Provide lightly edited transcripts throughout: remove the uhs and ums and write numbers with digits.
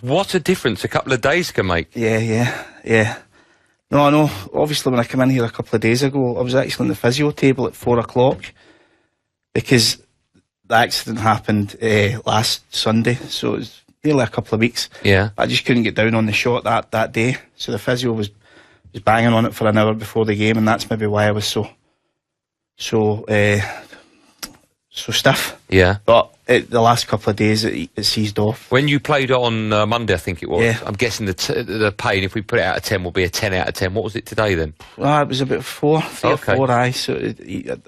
What a difference a couple of days can make. Yeah. No, I know. Obviously, when I came in here a couple of days ago, I was actually on the physio table at 4 o'clock because the accident happened last Sunday, so it was nearly a couple of weeks. Yeah. I just couldn't get down on the shot that day, so the physio was banging on it for an hour before the game, and that's maybe why I was so stiff. Yeah. But the last couple of days it seized off. When you played on Monday, I think it was, Yeah. I'm guessing the pain, if we put it out of 10, will be a 10 out of 10. What was it today then? Well, it was about 3 or 4, aye. So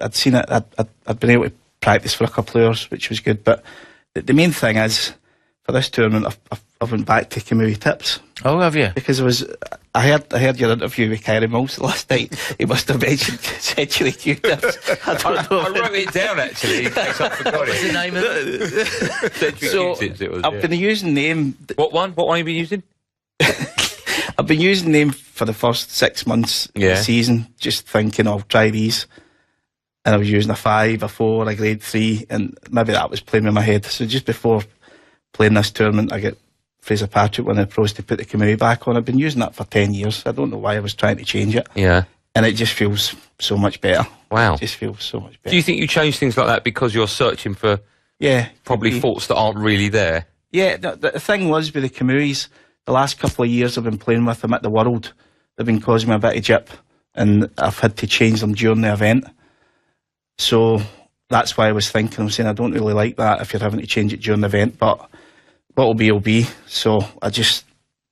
I'd seen it. I'd been able to practice for a couple of hours, which was good. But the main thing is, for this tournament, I've went back to Kamui tips. Oh, have you? Because I heard your interview with Kyrie Mills last night. He must have mentioned Century Q tips. I don't know. I wrote it down actually in case I forgot What's the it. name of it? Century So Q tips it was, I've been using name. What one? What one have you been using? I've been using name for the first 6 months of the season, just thinking I'll try these. And I was using a 5, a 4, a grade 3, and maybe that was playing in my head. So just before playing this tournament, I get Fraser Patrick, one of the pros, to put the Kamui back on. I've been using that for 10 years. I don't know why I was trying to change it. Yeah. And it just feels so much better. Wow. It just feels so much better. Do you think you change things like that because you're searching for probably thoughts that aren't really there? Yeah, the thing was with the Kamuis, the last couple of years I've been playing with them at the World, they've been causing me a bit of jip, and I've had to change them during the event. So that's why I was thinking, I'm saying I don't really like that if you're having to change it during the event, but what'll be will be. So I just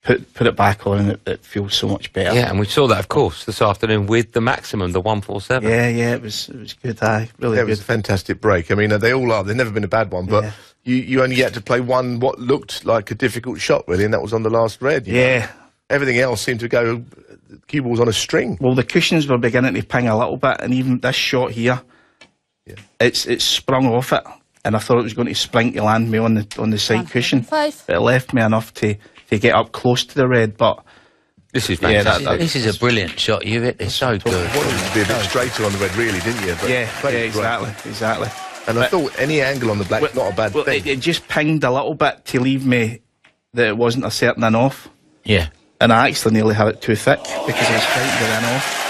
put it back on, and it feels so much better. Yeah, and we saw that, of course, this afternoon with the Maximum, the 147. Yeah, it was good. Really good. It was a fantastic break. I mean, they all are. They've never been a bad one, but you only had to play one what looked like a difficult shot, really, and that was on the last red. You know? Everything else seemed to go, cue balls on a string. Well, the cushions were beginning to ping a little bit, and even this shot here, it's sprung off it, and I thought it was going to spring to land me on the side cushion. But it left me enough to get up close to the red, but this is fantastic. This is a brilliant shot. You hit this so good. You wanted it to be a bit straighter on the red, really, didn't you? But exactly. And I thought any angle on the black, not a bad thing. It just pinged a little bit to leave me that it wasn't a certain in-off. Yeah. And I actually nearly had it too thick because I was fighting the in-off.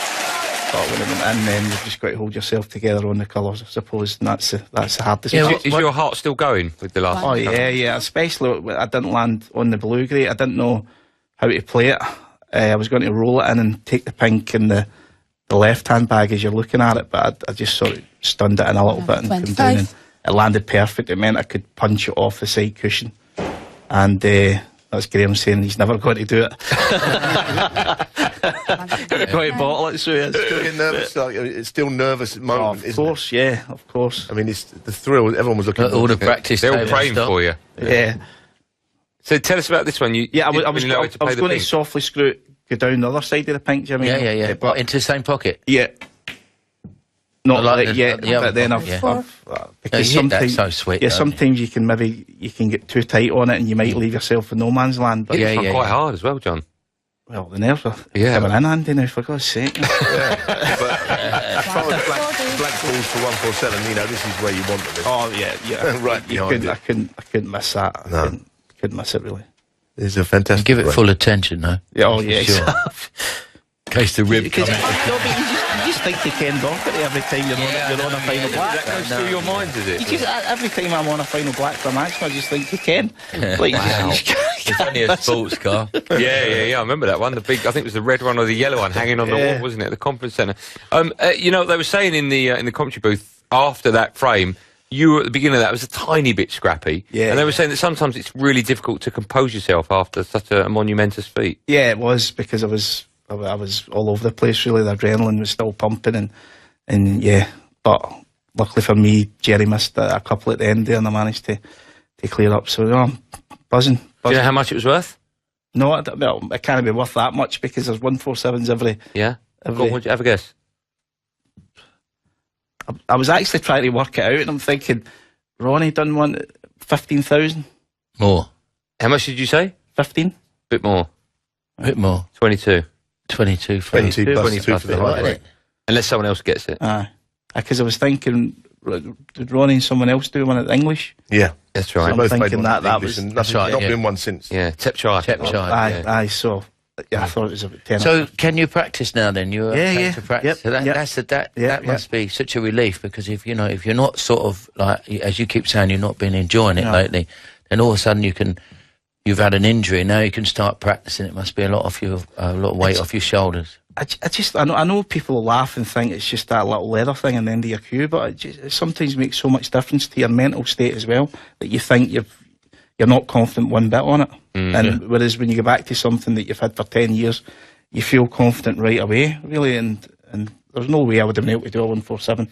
But when it went in, then you've just got to hold yourself together on the colours, I suppose, and that's the hardest. Is your heart still going with the last one? Oh, yeah, especially when I didn't land on the blue grey. I didn't know how to play it. I was going to roll it in and take the pink in the left-hand bag as you're looking at it, but I just sort of stunned it in a little bit and came down, and it landed perfect. It meant I could punch it off the side cushion. And that's Graham saying he's never going to do it. Going to bottle it, so it's still nervous. It's still nervous at the moment. Of course. I mean, it's the thrill. Everyone was looking. All the practice. They're all praying for you. Yeah. So tell us about this one. I was going to softly screw it, go down the other side of the pink, Jimmy. Yeah. But into the same pocket. Yeah. Not like that yet, but then I've because sometimes so sweet. Yeah, sometimes you can get too tight on it, and you might leave yourself in no man's land. But it's quite hard as well, John. Well, the nerves are coming in handy now, for God's sake. But as far as black balls for 147, you know, this is where you want them. Oh yeah. Right behind I couldn't miss that. No. Couldn't miss it really. It's a fantastic. Give it full attention, though. Yeah, sure. In case the rib comes. You just think you can dock it every time you're on a final black. That goes through your mind, is it? Every time I'm on a final black for a match, I just think you can. It's only a sports car. Yeah. I remember that one. The big, I think it was the red one or the yellow one hanging on the wall, wasn't it? At the conference centre. You know, they were saying in the commentary booth after that frame, you were at the beginning of that was a tiny bit scrappy. Yeah. And they were saying that sometimes it's really difficult to compose yourself after such a monumentous feat. Yeah, it was, because I was all over the place, really. The adrenaline was still pumping, and yeah. But luckily for me, Jerry missed a couple at the end there, and I managed to clear up. So, I'm buzzing. Do you know how much it was worth? No, it can't be worth that much, because there's 147s every... Yeah? Would you have a guess? I was actually trying to work it out, and I'm thinking, Ronnie done one at 15,000. More. How much did you say? 15. Bit more. 22. 22 plus 2 for the height rate. Unless someone else gets it. Because I was thinking, did Ronnie and someone else do one at English? Yeah, that's right. I'm both thinking played one that in English was- and that's right, not yeah. been one since. Yeah, Tepchai. Aye, so I thought it was about 10. So can you practice now? Then you're Yeah. to practice. Yep, So that yep. must be such a relief, because if you're not sort of like, as you keep saying, you're not been enjoying it lately, then all of a sudden you've had an injury. Now you can start practicing. It must be a lot of weight off your shoulders. I know people laugh and think it's just that little leather thing on the end of your cue, but it sometimes makes so much difference to your mental state as well, that you think you're not confident one bit on it. And whereas when you go back to something that you've had for 10 years, you feel confident right away, really, and there's no way I would have been able to do a 147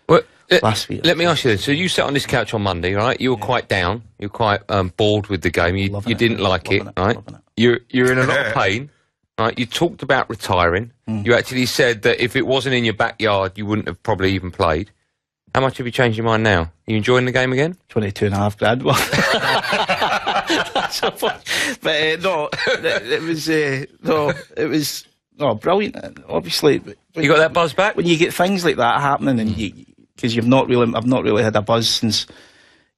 Well, last week. let me ask you this. So you sat on this couch on Monday, right? You were quite down. You were quite bored with the game. You didn't like it, right? You're in a lot of pain, right? You talked about retiring. You actually said that if it wasn't in your backyard, you wouldn't have probably even played. How much have you changed your mind now? Are you enjoying the game again? 22.5 grand. Well, but no, it was brilliant. Obviously, You got that buzz back? when you get things like that happening, and because I've not really had a buzz since,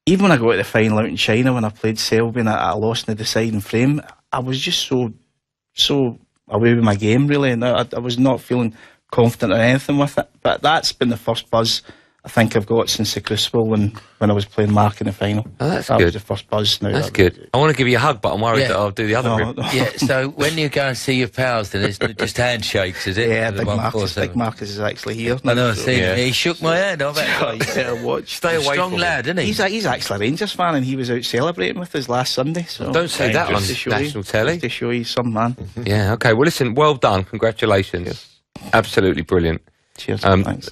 even when I got to the final out in China when I played Selby and I lost in the deciding frame, I was just so away with my game, really, and I was not feeling confident or anything with it. But that's been the first buzz I think I've got since the Crucible when I was playing Mark in the final. Oh, that's that good. was the first buzz. Now That's good. I want to give you a hug, but I'm worried that I'll do the other No, rib. no. Yeah. So when you go and see your pals, then it's just handshakes, is it? Yeah, The Big 147? Marcus is actually here. I know. So- See, Yeah. he shook my hand. I bet. Oh, you better watch. Stay away Strong from lad, isn't he? He's actually a Rangers fan, and he was out celebrating with us last Sunday. So Don't say that on just to show you- national telly. just to show you some man. Yeah, okay. Well, listen, well done. Congratulations. Absolutely brilliant. Cheers. Um, Thanks.